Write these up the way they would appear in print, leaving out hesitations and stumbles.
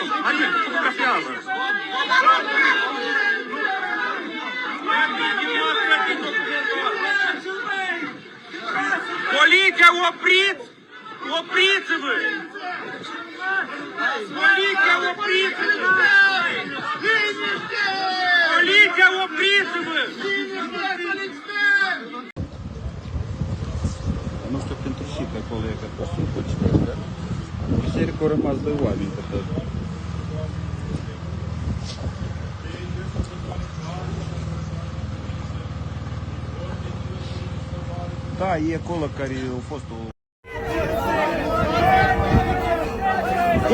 fotografiază. Hai, fotografiază. Poliția, opriți! Opriți-vă! Poliția, opriți-vă! Poliția, opriți-vă! Nu știu pentru și pe acolo e că poate să-l citești, da? Biserică au rămas 2 oameni pe tot. Da, e acolo care a fost o...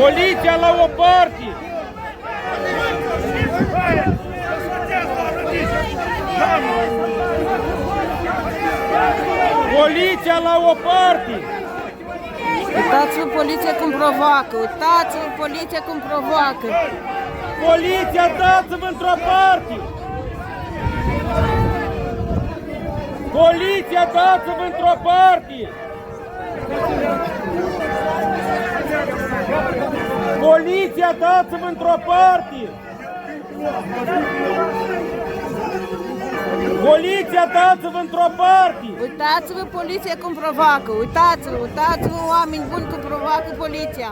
Poliția la o parte! Poliția la o parte! Uitați-vă poliția cum provoacă! Uitați-vă poliția cum provoacă! Poliția, dați-vă într-o parte! Poliția, dați-vă într-o parte! Poliția, dați-vă într-o parte! Poliția, dați-vă într-o parte! Uitați-vă poliția cum provoacă! Uitați-vă, uitați-vă oameni buni cum provoacă poliția!